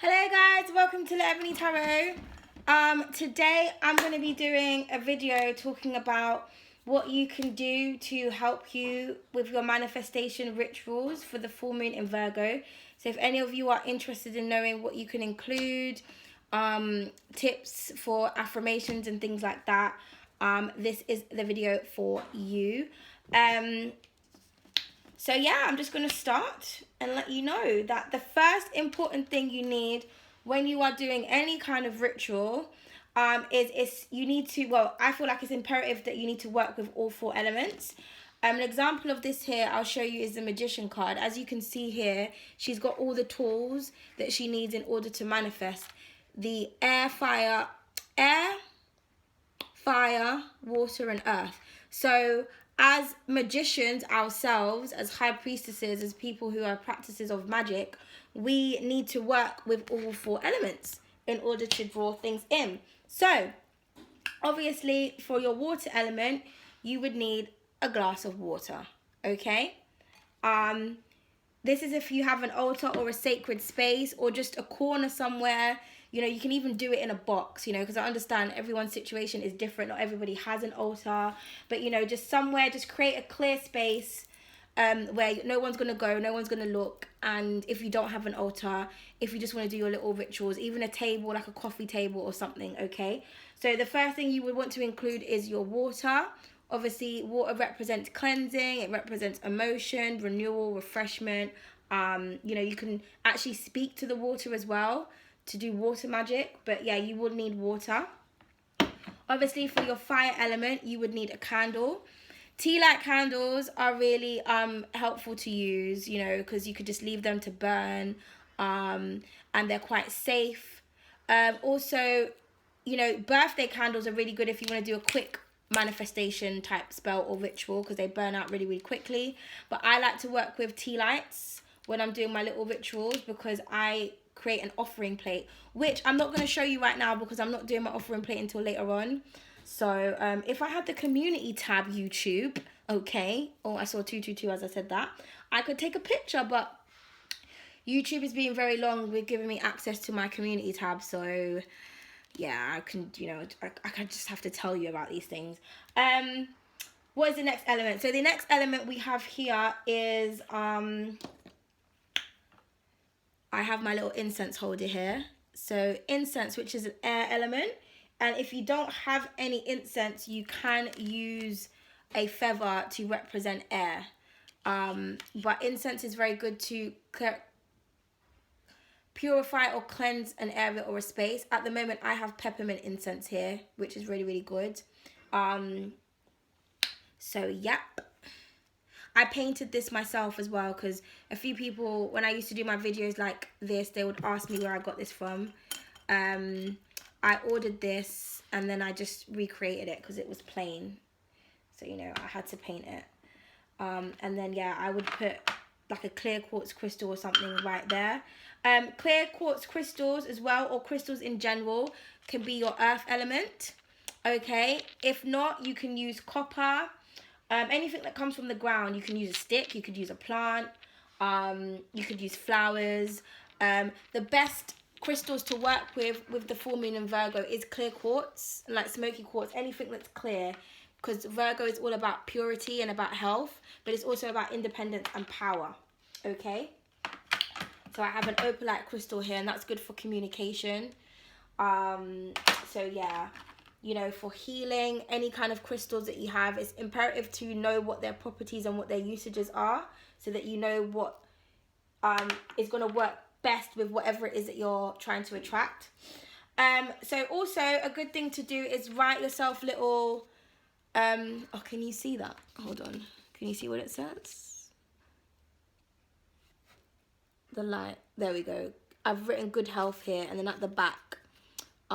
Hello guys, welcome to Let Ebony Tarot. Today I'm going to be doing a video talking about what you can do to help you with your manifestation rituals for the full moon in Virgo. So if any of you are interested in knowing what you can include, tips for affirmations and things like that, this is the video for you. So yeah, I'm just going to start and let you know that the first important thing you need when you are doing any kind of ritual is you need to, well, I feel like it's imperative that you need to work with all four elements. An example of this here I'll show you is the Magician card. As you can see here, she's got all the tools that she needs in order to manifest the fire, water, and earth. So as magicians ourselves, as high priestesses, as people who are practices of magic, we need to work with all four elements in order to draw things in. So obviously for your water element, you would need a glass of water, okay? This is if you have an altar or a sacred space or just a corner somewhere. You know, you can even do it in a box, you know, because I understand everyone's situation is different. Not everybody has an altar. But, you know, just somewhere, just create a clear space where no one's going to go, no one's going to look. And if you don't have an altar, if you just want to do your little rituals, even a table, like a coffee table or something, okay? So the first thing you would want to include is your water. Obviously, water represents cleansing. It represents emotion, renewal, refreshment. You know, you can actually speak to the water as well to do water magic, but yeah, you would need water. Obviously for your fire element, you would need a candle. Tea light candles are really helpful to use, you know, because you could just leave them to burn, and they're quite safe. Also, you know, birthday candles are really good if you want to do a quick manifestation type spell or ritual, because they burn out really quickly. But I like to work with tea lights when I'm doing my little rituals, because I create an offering plate, which I'm not going to show you right now because I'm not doing my offering plate until later on. So if I had the community tab YouTube, okay, oh, I saw 222 as I said that, I could take a picture, but YouTube is being very long with giving me access to my community tab. So yeah, I can, you know, I can just have to tell you about these things. What is the next element? So the next element we have here is I have my little incense holder here. So incense, which is an air element. And if you don't have any incense, you can use a feather to represent air. But incense is very good to purify or cleanse an area or a space. At the moment, I have peppermint incense here, which is really, really good. So, yep. I painted this myself as well, because a few people, when I used to do my videos like this, they would ask me where I got this from. I ordered this and then I just recreated it because it was plain. So, you know, I had to paint it. And then, yeah, I would put like a clear quartz crystal or something right there. Clear quartz crystals as well, or crystals in general, can be your earth element. Okay, if not, you can use copper. Anything that comes from the ground, you can use a stick, you could use a plant, you could use flowers. The best crystals to work with the full moon in Virgo is clear quartz, like smoky quartz, anything that's clear, because Virgo is all about purity and about health, but it's also about independence and power, okay? So I have an opalite crystal here, and that's good for communication. So yeah. You know, for healing, any kind of crystals that you have, it's imperative to know what their properties and what their usages are, so that you know what is going to work best with whatever it is that you're trying to attract. So also a good thing to do is write yourself little, oh, can you see that? Hold on. Can you see what it says? The light. There we go. I've written good health here, and then at the back,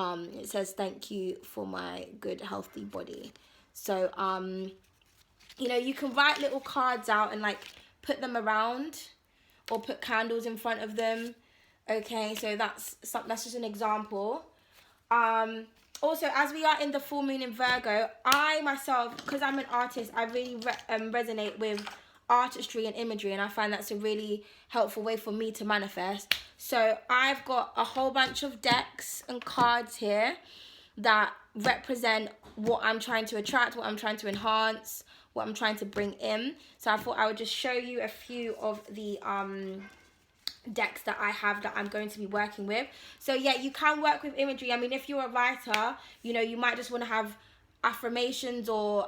it says thank you for my good healthy body. So you know, you can write little cards out and like put them around, or put candles in front of them. Okay, so that's just an example. Also, as we are in the full moon in Virgo, I myself, because I'm an artist, I really resonate with artistry and imagery, and I find that's a really helpful way for me to manifest. So I've got a whole bunch of decks and cards here that represent what I'm trying to attract, what I'm trying to enhance, what I'm trying to bring in. So I thought I would just show you a few of the decks that I have that I'm going to be working with. So yeah, you can work with imagery. I mean, if you're a writer, you know, you might just want to have affirmations or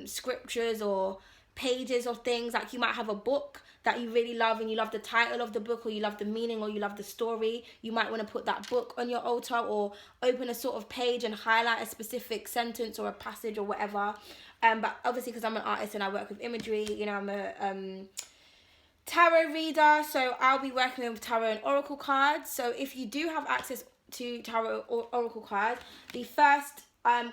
scriptures or pages of things. Like you might have a book that you really love and you love the title of the book, or you love the meaning, or you love the story. You might want to put that book on your altar, or open a sort of page and highlight a specific sentence or a passage or whatever. But obviously, because I'm an artist and I work with imagery, you know, I'm a tarot reader, so I'll be working with tarot and oracle cards. So if you do have access to tarot or oracle cards, the first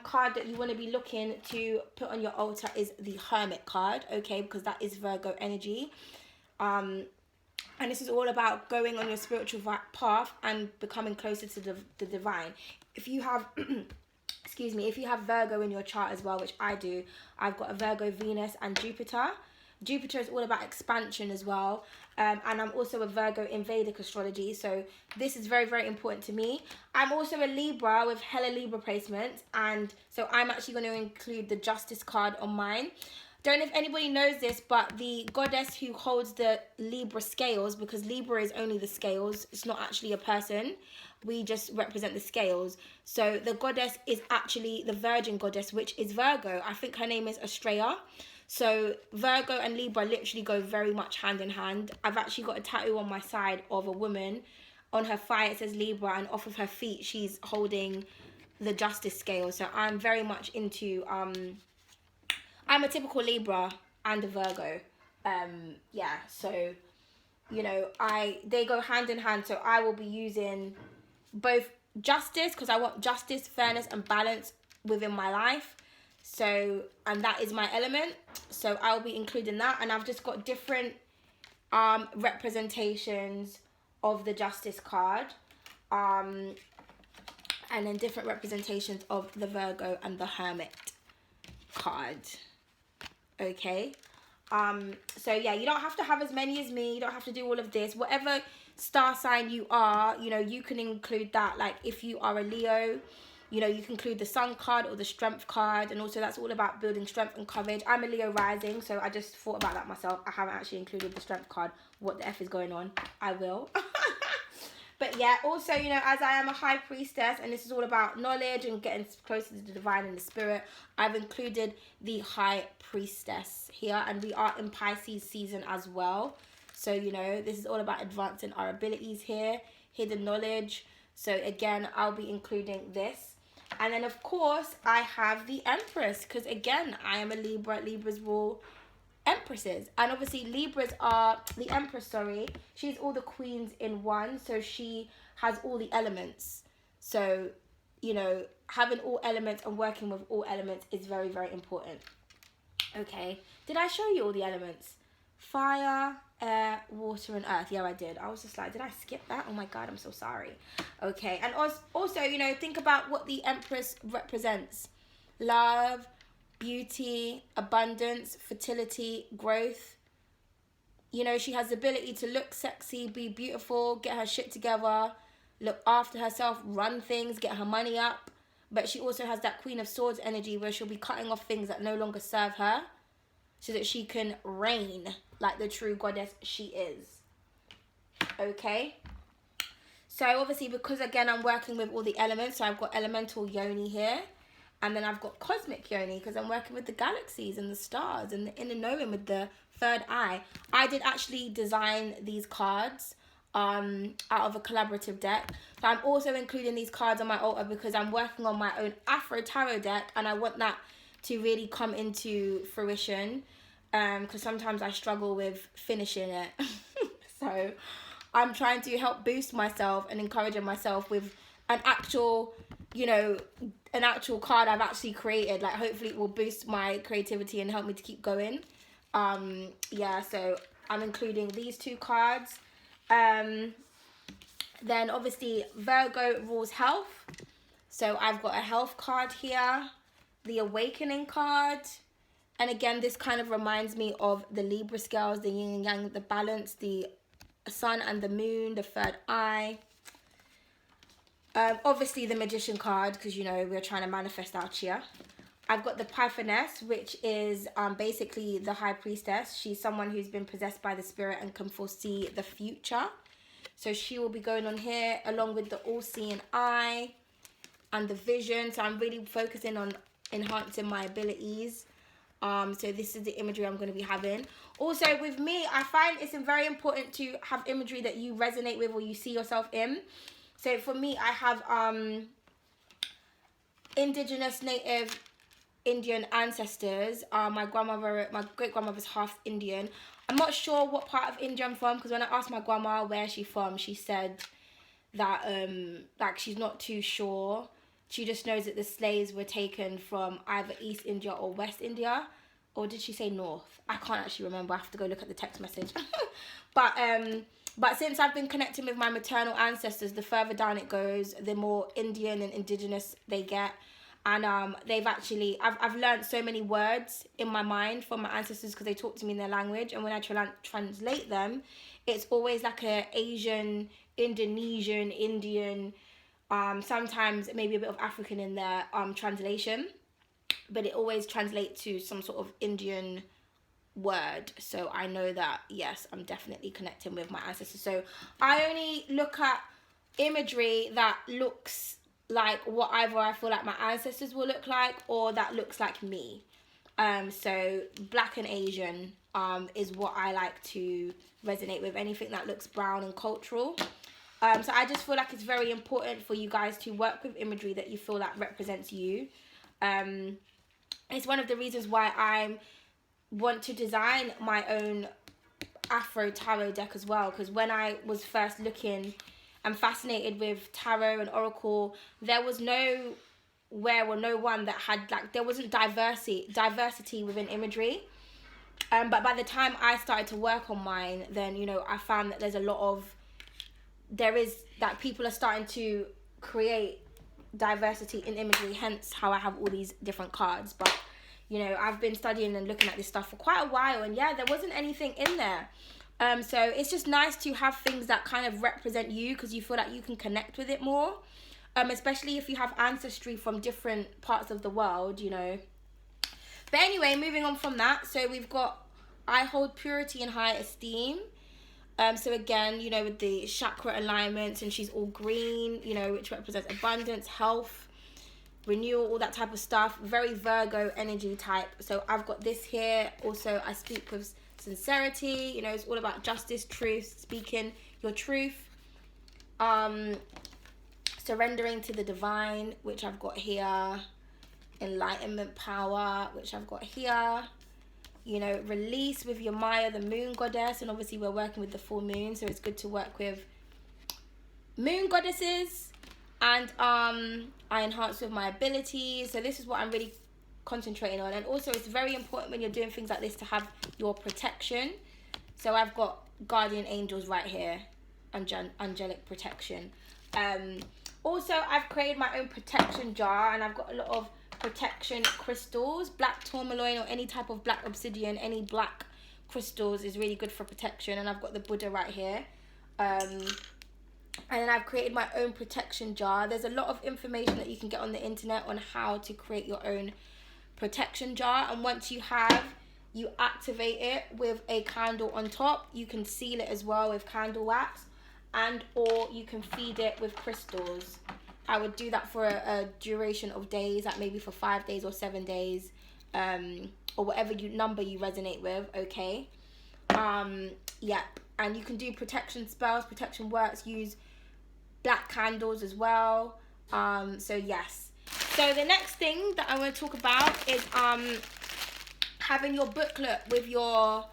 card that you want to be looking to put on your altar is the Hermit card, okay, because that is Virgo energy. And this is all about going on your spiritual path and becoming closer to the divine. If you have excuse me, if you have Virgo in your chart as well, which I do, I've got a Virgo, Venus and Jupiter. Jupiter is all about expansion as well. And I'm also a Virgo in Vedic astrology. So this is very, very important to me. I'm also a Libra with hella Libra placements. And so I'm actually going to include the Justice card on mine. Don't know if anybody knows this, but the goddess who holds the Libra scales, because Libra is only the scales, it's not actually a person. We just represent the scales. So the goddess is actually the Virgin goddess, which is Virgo. I think her name is Estrella. So Virgo and Libra literally go very much hand in hand. I've actually got a tattoo on my side of a woman. On her thigh it says Libra, and off of her feet she's holding the Justice scale. So I'm very much into I'm a typical Libra and a Virgo. Yeah, so you know, they go hand in hand. So I will be using both justice, because I want justice, fairness and balance within my life. So, and that is my element. So I'll be including that. And I've just got different representations of the Justice card. And then different representations of the Virgo and the Hermit card. Okay. So yeah, you don't have to have as many as me. You don't have to do all of this. Whatever star sign you are, you know, you can include that. Like if you are a Leo, you know, you can include the Sun card or the Strength card. And also that's all about building strength and courage. I'm a Leo rising, so I just thought about that myself. I haven't actually included the Strength card. What the F is going on? I will. But yeah, also, you know, as I am a high priestess and this is all about knowledge and getting closer to the divine and the spirit, I've included the high priestess here. And we are in Pisces season as well. So, you know, this is all about advancing our abilities here, hidden knowledge. So again, I'll be including this. And then, of course, I have the Empress, because, again, I am a Libra. Libras rule Empresses. And, obviously, Libras are... The Empress, sorry. She's all the queens in one. So, she has all the elements. So, you know, having all elements and working with all elements is very, very important. Okay. Did I show you all the elements? Fire, air, water and earth. Yeah, I did. I was just like, did I skip that? Oh my god, I'm so sorry. Okay. And also, you know, think about what the Empress represents. Love, beauty, abundance, fertility, growth. You know, she has the ability to look sexy, be beautiful, get her shit together, look after herself, run things, get her money up. But she also has that Queen of Swords energy where she'll be cutting off things that no longer serve her, so that she can reign like the true goddess she is. Okay? So obviously, because again, I'm working with all the elements, so I've got elemental yoni here. And then I've got cosmic yoni, because I'm working with the galaxies and the stars and the inner knowing with the third eye. I did actually design these cards out of a collaborative deck. So I'm also including these cards on my altar because I'm working on my own Afro tarot deck, and I want that to really come into fruition, because sometimes I struggle with finishing it. So I'm trying to help boost myself and encouraging myself with an actual, you know, an actual card I've actually created. Like, hopefully it will boost my creativity and help me to keep going. Yeah, so I'm including these two cards. Then obviously Virgo rules health. So I've got a health card here, the awakening card, And again, this kind of reminds me of the Libra scales, the yin and yang, the balance, the sun and the moon, the third eye. Obviously the Magician card, because, you know, we're trying to manifest our chia. I've got the Pythoness, which is basically the High Priestess. She's someone who's been possessed by the spirit and can foresee the future. So she will be going on here along with the all-seeing eye and the vision. So I'm really focusing on enhancing my abilities. So this is the imagery I'm going to be having. Also with me, I find it's very important to have imagery that you resonate with or you see yourself in. So for me, I have indigenous native Indian ancestors. My great grandmother's half Indian. I'm not sure what part of India I'm from, because when I asked my grandma where she's from, she said that like she's not too sure. She just knows that the slaves were taken from either East India or West India. Or did she say North? I can't actually remember. I have to go look at the text message. But since I've been connecting with my maternal ancestors, the further down it goes, the more Indian and indigenous they get. And they've actually, I've learned so many words in my mind from my ancestors because they talk to me in their language. And when I translate them, it's always like a Asian, Indonesian, Indian, sometimes maybe a bit of African in their translation. But it always translates to some sort of Indian word. So I know that, yes, I'm definitely connecting with my ancestors. So I only look at imagery that looks like what either I feel like my ancestors will look like or that looks like me. So black and Asian is what I like to resonate with. Anything that looks brown and cultural. So I just feel like it's very important for you guys to work with imagery that you feel like represents you. It's one of the reasons why I want to design my own Afro tarot deck as well, because when I was first looking and fascinated with tarot and oracle, there was no one that had, like, there wasn't diversity within imagery. But by the time I started to work on mine, then, you know, I found that that people are starting to create diversity in imagery, hence how I have all these different cards. But, you know, I've been studying and looking at this stuff for quite a while, and yeah, there wasn't anything in there. So it's just nice to have things that kind of represent you, because you feel like you can connect with it more, especially if you have ancestry from different parts of the world, you know. But anyway, moving on from that, so we've got I hold purity and high esteem. So again, you know, with the chakra alignments, and she's all green, you know, which represents abundance, health, renewal, all that type of stuff. Very Virgo energy type. So I've got this here. Also, I speak with sincerity. You know, it's all about justice, truth, speaking your truth. Surrendering to the divine, which I've got here. Enlightenment power, which I've got here. You know, release with your Maya, the moon goddess, and obviously we're working with the full moon, so it's good to work with moon goddesses. And I enhance with my abilities, so this is what I'm really concentrating on. And also it's very important when you're doing things like this to have your protection. So I've got guardian angels right here, angelic protection. Also I've created my own protection jar, and I've got a lot of protection crystals. Black tourmaline or any type of black obsidian, any black crystals is really good for protection. And I've got the Buddha right here. And then I've created my own protection jar. There's a lot of information that you can get on the internet on how to create your own protection jar. And once you activate it with a candle on top. You can seal it as well with candle wax, and or you can feed it with crystals. I would do that for a duration of days, like maybe for 5 days or 7 days, or whatever number you resonate with, okay? Yeah, and you can do protection spells, protection works, use black candles as well. So yes. So the next thing that I want to talk about is having your booklet with your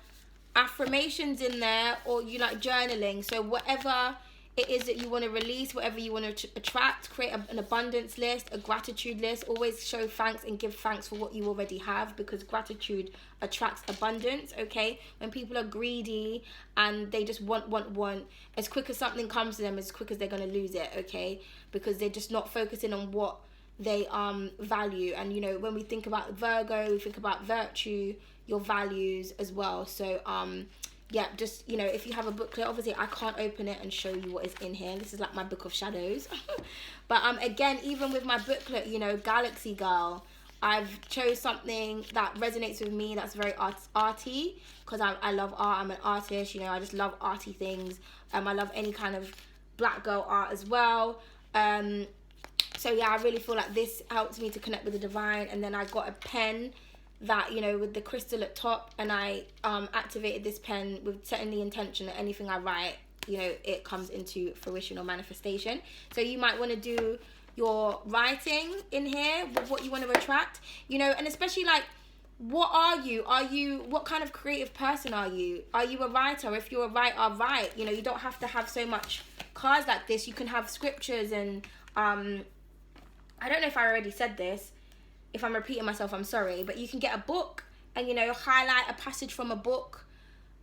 affirmations in there, or you like journaling. So whatever it is that you want to release, whatever you want to attract, create an abundance list, a gratitude list. Always show thanks and give thanks for what you already have, because gratitude attracts abundance, okay? When people are greedy and they just want, as quick as something comes to them, as quick as they're going to lose it, okay? Because they're just not focusing on what they value. And you know, when we think about Virgo, we think about virtue, your values as well. So yeah, just, you know, if you have a booklet, obviously I can't open it and show you what is in here. This is like my book of shadows. But again, even with my booklet, you know, Galaxy Girl, I've chose something that resonates with me, that's very arty, because I love art. I'm an artist, you know, I just love arty things. I love any kind of black girl art as well. So yeah, I really feel like this helps me to connect with the divine. And then I got a pen that, you know, with the crystal at top, and I activated this pen with setting the intention that anything I write, you know, it comes into fruition or manifestation. So you might want to do your writing in here with what you want to attract, you know. And especially, like, what are you, what kind of creative person are you a writer? If you're a writer, write, you know, you don't have to have so much cards like this. You can have scriptures, and I don't know if I already said this. If I'm repeating myself, I'm sorry, but you can get a book and, you know, highlight a passage from a book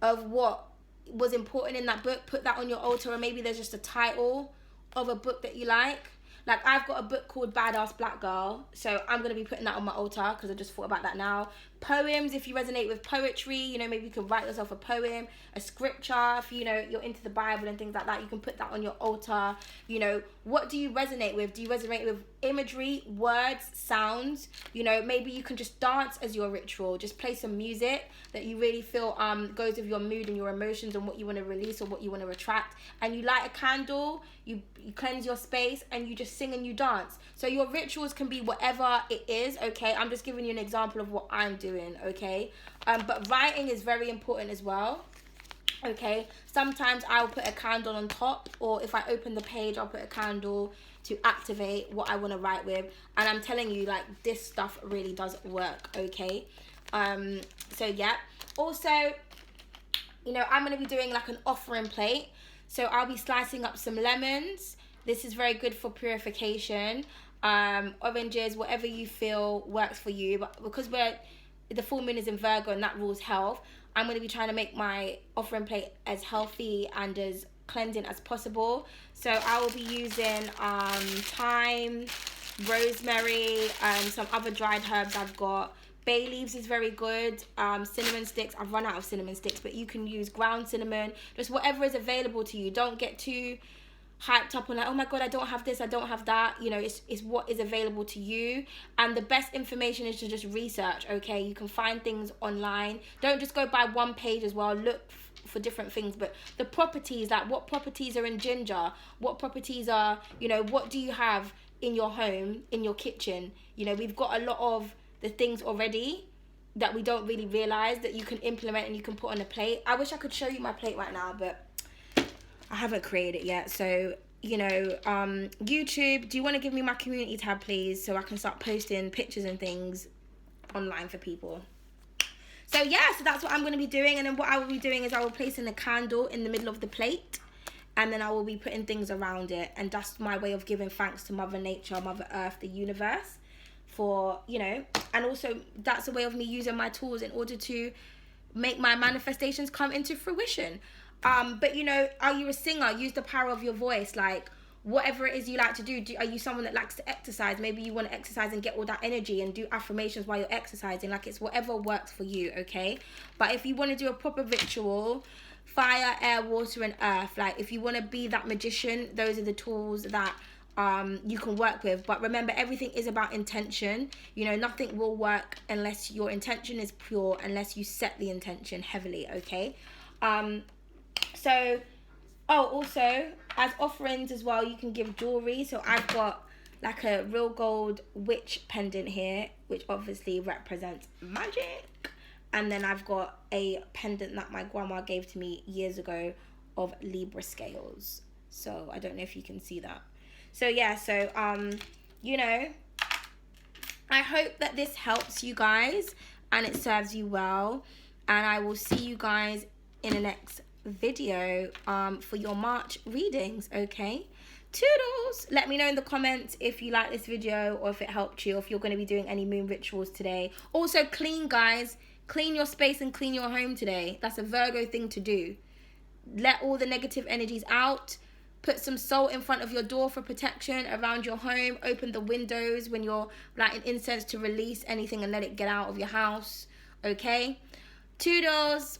of what was important in that book, put that on your altar. Or maybe there's just a title of a book that you like. Like, I've got a book called Badass Black Girl, so I'm going to be putting that on my altar because I just thought about that now. Poems, if you resonate with poetry, you know, maybe you can write yourself a poem. A scripture, if, you know, you're into the Bible and things like that, you can put that on your altar. You know, what do you resonate with? Do you resonate with imagery, words, sounds? You know, maybe you can just dance as your ritual. Just play some music that you really feel goes with your mood and your emotions and what you want to release or what you want to attract. And you light a candle, you cleanse your space, and you just sing and you dance. So your rituals can be whatever it is, okay? I'm just giving you an example of what I'm doing, okay? But writing is very important as well, okay? Sometimes I'll put a candle on top, or if I open the page, I'll put a candle to activate what I want to write with. And I'm telling you, like, this stuff really does work, okay? So yeah. Also, you know, I'm going to be doing like an offering plate. So I'll be slicing up some lemons. This is very good for purification. Oranges, whatever you feel works for you. But because the full moon is in Virgo and that rules health, I'm going to be trying to make my offering plate as healthy and as cleansing as possible. So I will be using thyme, rosemary, and some other dried herbs I've got. Bay leaves is very good. Cinnamon sticks. I've run out of cinnamon sticks, but you can use ground cinnamon. Just whatever is available to you. Don't get too hyped up on like, oh my god, I don't have this, I don't have that. You know, it's what is available to you. And the best information is to just research, okay? You can find things online. Don't just go by one page as well. Look for different things. But the properties, like what properties are in ginger? What properties are, you know, what do you have in your home, in your kitchen? You know, we've got a lot of the things already that we don't really realize that you can implement and you can put on a plate. I wish I could show you my plate right now, but I haven't created it yet. So, you know, YouTube, do you want to give me my community tab, please, so I can start posting pictures and things online for people? So yeah, so that's what I'm going to be doing. And then what I will be doing is I will place in a candle in the middle of the plate, and then I will be putting things around it. And that's my way of giving thanks to Mother Nature, Mother Earth, the universe, for, you know, and also that's a way of me using my tools in order to make my manifestations come into fruition. But, you know, are you a singer? Use the power of your voice. Like, whatever it is you like to do. Are you someone that likes to exercise? Maybe you want to exercise and get all that energy and do affirmations while you're exercising. Like, it's whatever works for you, okay? But if you want to do a proper ritual, fire, air, water, and earth. Like, if you want to be that magician, those are the tools that you can work with. But remember, everything is about intention. You know, nothing will work unless your intention is pure, unless you set the intention heavily, okay? So, also, as offerings as well, you can give jewelry. So I've got like a real gold witch pendant here, which obviously represents magic. And then I've got a pendant that my grandma gave to me years ago of Libra scales. So I don't know if you can see that. So yeah, so you know, I hope that this helps you guys and it serves you well. And I will see you guys in the next video for your March readings, okay? Toodles! Let me know in the comments if you like this video or if it helped you, or if you're going to be doing any moon rituals today. Also, clean, guys. Clean your space and clean your home today. That's a Virgo thing to do. Let all the negative energies out. Put some salt in front of your door for protection around your home. Open the windows when you're lighting incense to release anything and let it get out of your house. Okay? Toodles.